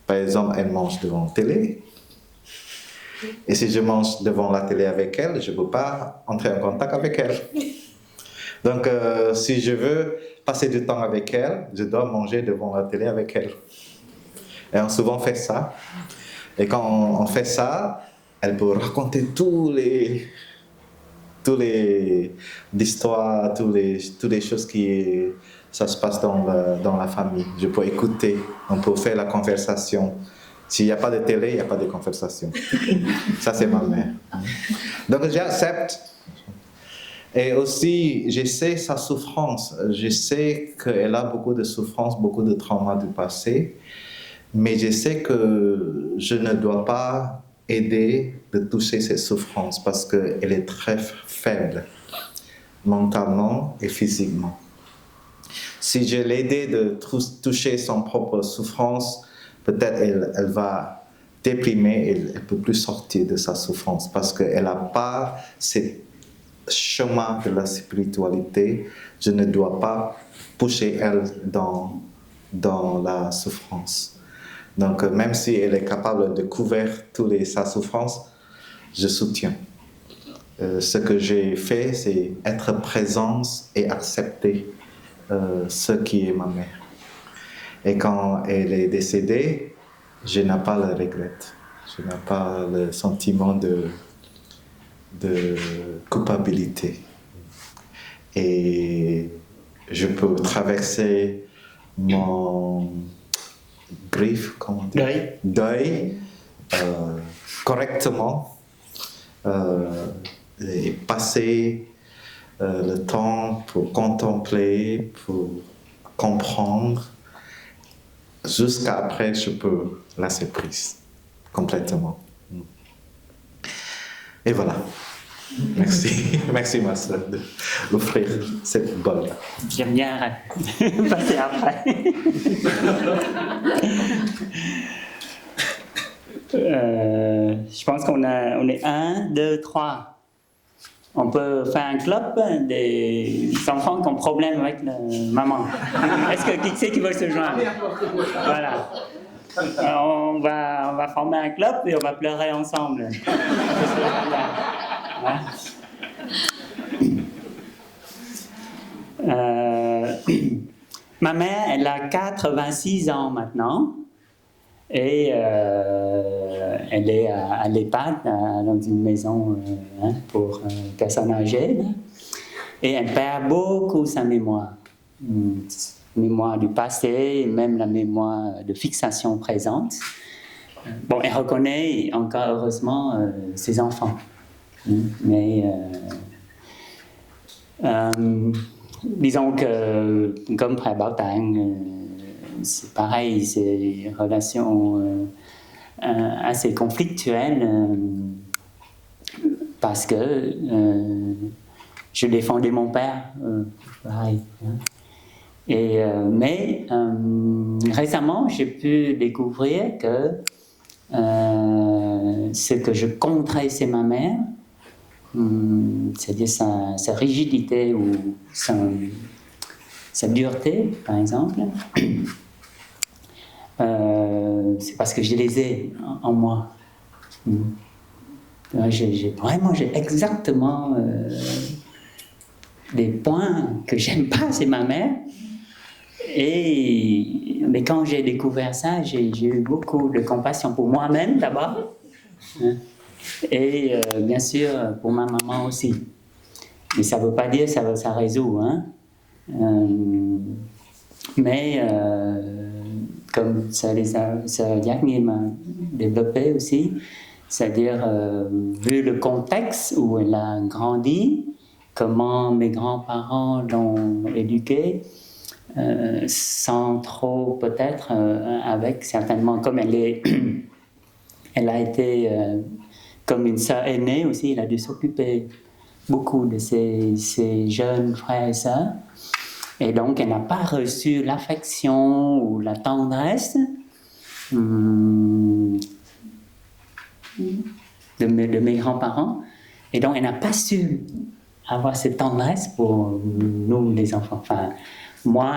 Par exemple, elle mange devant la télé. Et si je mange devant la télé avec elle, je ne peux pas entrer en contact avec elle. Donc, si je veux passer du temps avec elle, je dois manger devant la télé avec elle. Et on souvent fait ça. Et quand on fait ça, elle peut raconter toutes les histoires, toutes les choses qui ça se passe dans la famille. Je peux écouter, on peut faire la conversation. S'il n'y a pas de télé, il n'y a pas de conversation. Ça, c'est ma mère. Donc, j'accepte. Et aussi, je sais sa souffrance. Je sais qu'elle a beaucoup de souffrance, beaucoup de traumas du passé. Mais je sais que je ne dois pas aider de toucher ses souffrances parce qu'elle est très faible, mentalement et physiquement. Si je l'aide de toucher son propre souffrance, peut-être elle va déprimer et elle ne peut plus sortir de sa souffrance parce qu'elle n'a pas ce chemin de la spiritualité. Je ne dois pas pousser elle dans la souffrance. Donc, même si elle est capable de couvrir sa souffrance, je soutiens. Ce que j'ai fait, c'est être présente et accepter ce qui est ma mère. Et quand elle est décédée, je n'ai pas le regret. Je n'ai pas le sentiment de culpabilité. Et je peux traverser mon deuil correctement et passer le temps pour contempler, pour comprendre, jusqu'à après je peux lâcher prise complètement. Et voilà. Merci, merci ma soeur de m'offrir cette bol. J'aime bien passer après. Je pense qu'on est 1, 2, 3. On peut faire un club des enfants qui ont problème avec la maman. Est-ce que qui c'est qui veut se joindre? Voilà. On va former un club et on va pleurer ensemble. Ma mère, elle a 86 ans maintenant et elle est à l'EHPAD, dans une maison pour personnes âgées, et elle perd beaucoup sa mémoire. Mémoire du passé, même la mémoire de fixation présente. Bon, elle reconnaît encore heureusement ses enfants. Mais disons que, comme Frère Bảo Tàng, c'est pareil, c'est une relation assez conflictuelle parce que je défendais mon père, pareil. Et, mais récemment, j'ai pu découvrir que ce que je contrais, c'est ma mère, c'est-à-dire sa rigidité ou sa dureté, par exemple, c'est parce que je les ai en moi. J'ai exactement des points que j'aime pas chez ma mère. Mais quand j'ai découvert ça, j'ai eu beaucoup de compassion pour moi-même d'abord, et bien sûr pour ma maman aussi. Mais ça ne veut pas dire que ça résout. Mais comme ça Diagné m'a développé aussi, c'est-à-dire vu le contexte où elle a grandi, comment mes grands-parents l'ont éduquée, sans trop peut-être, avec certainement, comme elle a été comme une sœur aînée aussi, elle a dû s'occuper beaucoup de ses jeunes frères et sœurs, et donc elle n'a pas reçu l'affection ou la tendresse de mes grands-parents, et donc elle n'a pas su avoir cette tendresse pour nous les enfants. Enfin, moi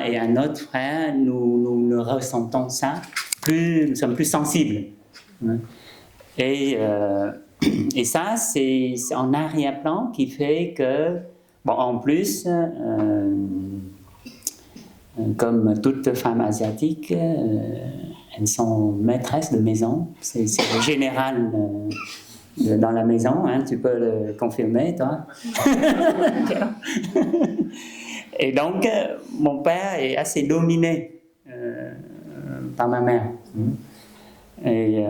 et un autre frère, nous ressentons ça, nous sommes plus sensibles. Et ça, c'est en arrière-plan qui fait que, bon, en plus, comme toutes femmes asiatiques, elles sont maîtresses de maison. C'est le général dans la maison, hein, tu peux le confirmer, toi. Et donc, mon père est assez dominé par ma mère. Et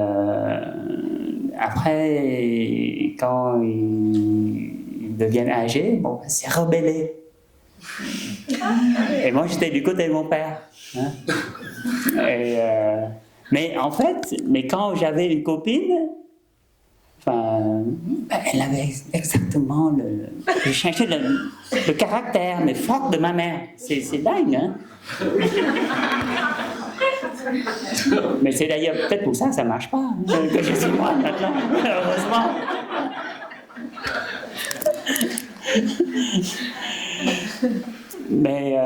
après, quand ils deviennent âgés, bon, c'est rebellé. Et moi, j'étais du côté de mon père. Hein. Et, mais en fait, quand j'avais une copine, elle avait exactement j'ai changé le caractère, mais fort de ma mère. C'est dingue, hein? Mais c'est d'ailleurs peut-être pour ça que ça ne marche pas, hein, que je suis moi maintenant, heureusement. Mais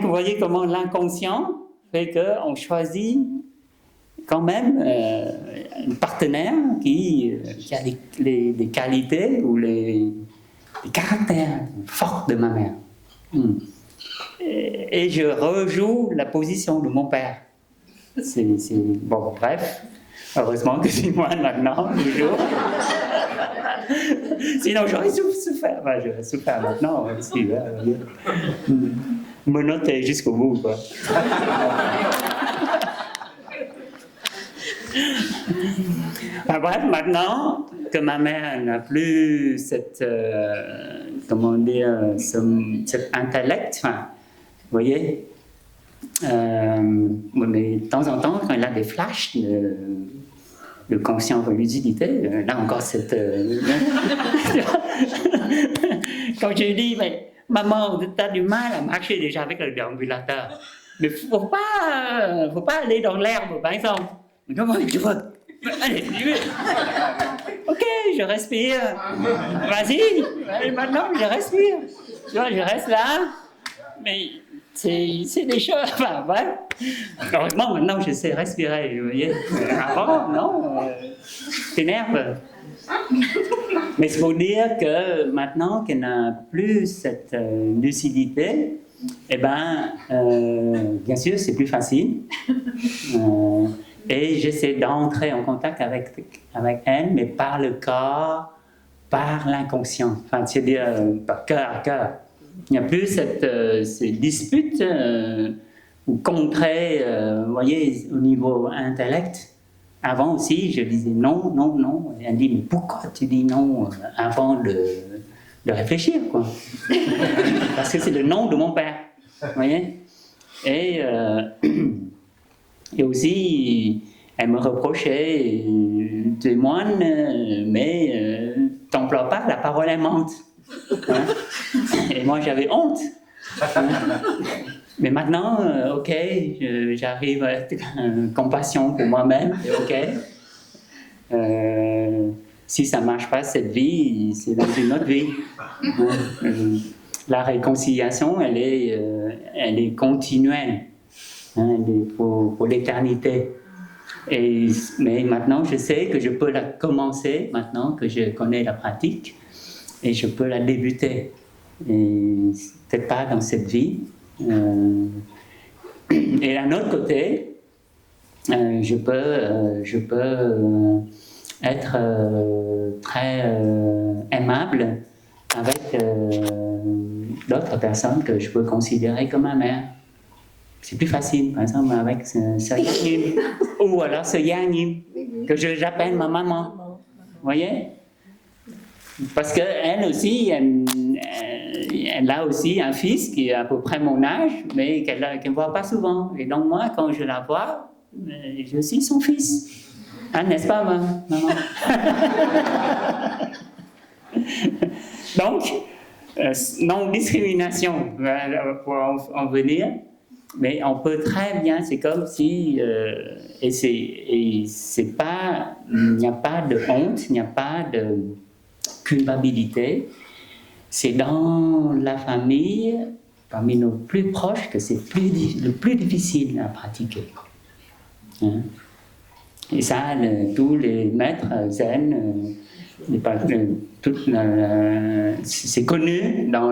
vous voyez comment l'inconscient fait qu'on choisit quand même un partenaire qui a les qualités ou les caractères forts de ma mère. Et je rejoue la position de mon père. Bon, bref, heureusement que c'est moi maintenant, toujours. Sinon, j'aurais souffert. J'aurais souffert maintenant aussi. Me noter jusqu'au bout, quoi. Bref, maintenant que ma mère n'a plus cet intellect, vous voyez, mais de temps en temps, quand elle a des flashs de conscience de lucidité, là encore cette... quand j'ai dit, mais maman, tu as du mal à marcher déjà avec le déambulateur, mais faut pas aller dans l'herbe, par exemple. Comment je veux? Allez, ok, je respire. Vas-y, maintenant je respire. Tu vois, je reste là, mais c'est des choses. Enfin, bref. Heureusement, maintenant je sais respirer, vous voyez. Avant, non, t'énerve. Mais c'est pour dire que maintenant qu'elle n'a plus cette lucidité, eh bien sûr, c'est plus facile. Et j'essaie d'entrer en contact avec elle, mais par le corps, par l'inconscient. Enfin, c'est-à-dire par cœur à cœur. Il n'y a plus ces disputes ou contrées, vous voyez, au niveau intellect. Avant aussi, je disais non, non, non. Et elle dit, mais pourquoi tu dis non avant de réfléchir, quoi? Parce que c'est le nom de mon père, vous voyez. Et aussi, elle me reprochait, tu es moine, mais t'emploies pas la parole aimante. Hein? Et moi, j'avais honte. Hein? Mais maintenant, ok, j'arrive à être compassion pour moi-même, ok. Si ça ne marche pas cette vie, c'est dans une autre vie. La réconciliation, elle est continuelle. Hein, pour l'éternité. Mais maintenant, je sais que je peux la commencer, maintenant que je connais la pratique, et je peux la débuter. Et peut-être pas dans cette vie. Et d'un autre côté, je peux être très aimable avec d'autres personnes que je peux considérer comme ma mère. C'est plus facile, par exemple, avec ce Yang ou alors ce Yang que j'appelle ma maman. Vous voyez? Parce qu'elle aussi, elle a aussi un fils qui est à peu près mon âge, mais qu'elle ne voit pas souvent. Et donc moi, quand je la vois, je suis son fils. Hein, n'est-ce pas, maman? Donc, non-discrimination, pour en venir. Mais on peut très bien, c'est comme si, il n'y a pas de honte, il n'y a pas de culpabilité. C'est dans la famille, parmi nos plus proches que c'est le plus difficile à pratiquer. Hein? Et ça, tous les maîtres zen, c'est connu dans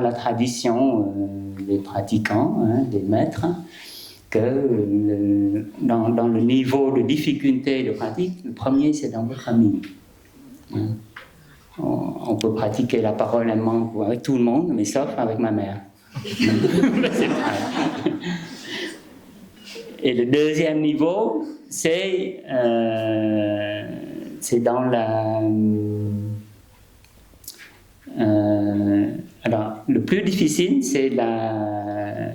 la tradition des pratiquants, hein, des maîtres, que dans le niveau de difficulté de pratique, le premier c'est dans votre famille. Hein. On peut pratiquer la parole un manque avec tout le monde, mais sauf avec ma mère. C'est pareil. Et le deuxième niveau, c'est dans la... alors, le plus difficile, c'est la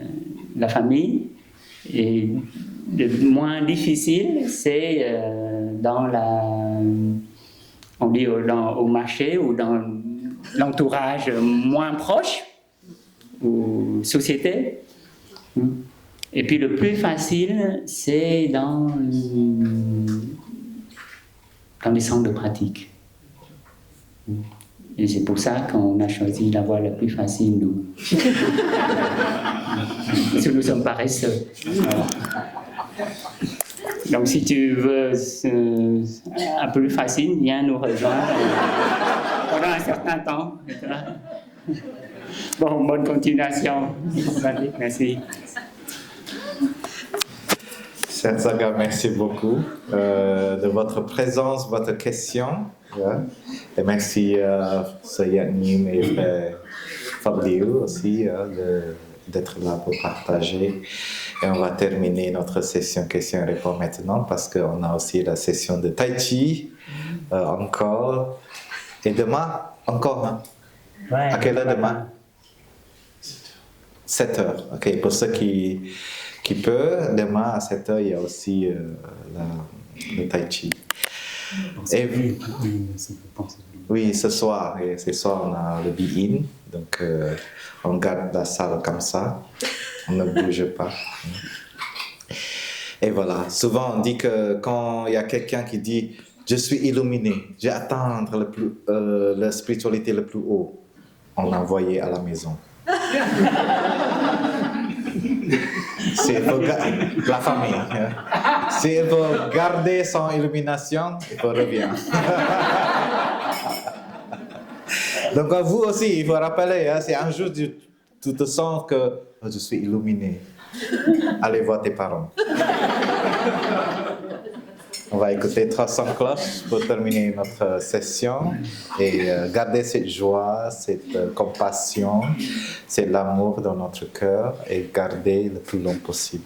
famille. Et le moins difficile, c'est dans on dit au marché ou dans l'entourage moins proche, ou société. Et puis le plus facile, c'est dans les centres de pratique. Et c'est pour ça qu'on a choisi la voie la plus facile, nous. Parce que nous sommes paresseux. Voilà. Donc si tu veux un peu plus facile, viens nous rejoindre pendant un certain temps. Bon, bonne continuation. Merci. Cher Saga, merci beaucoup de votre présence, votre question. Yeah. Et merci Sir Nim et Fabio aussi d'être là pour partager. Et on va terminer notre session questions-réponses maintenant parce qu'on a aussi la session de Tai Chi encore. Et demain, encore. Hein? Ouais, à quelle heure demain? 7 heures. Ok, pour ceux qui peuvent, demain à 7 heures, il y a aussi le Tai Chi. Et, oui, ce soir, on a le Be-In, donc on garde la salle comme ça, on ne bouge pas. Et voilà, souvent on dit que quand il y a quelqu'un qui dit « Je suis illuminé, je vais atteindre la spiritualité le plus haut », on l'a envoyé à la maison. C'est pour la famille. S'il veut garder son illumination, il faut revenir. Donc à vous aussi, il faut rappeler, c'est un jour tu te sens que je suis illuminé. Allez voir tes parents. On va écouter 300 cloches pour terminer notre session et garder cette joie, cette compassion, cet amour dans notre cœur et garder le plus long possible.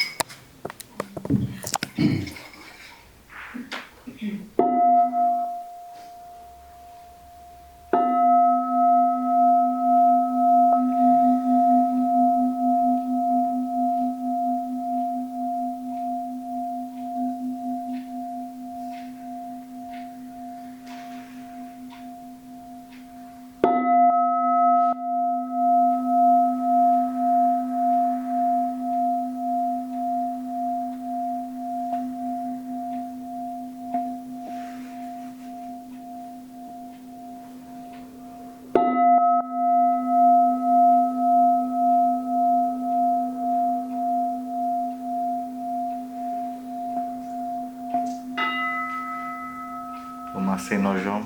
Masser nos jambes.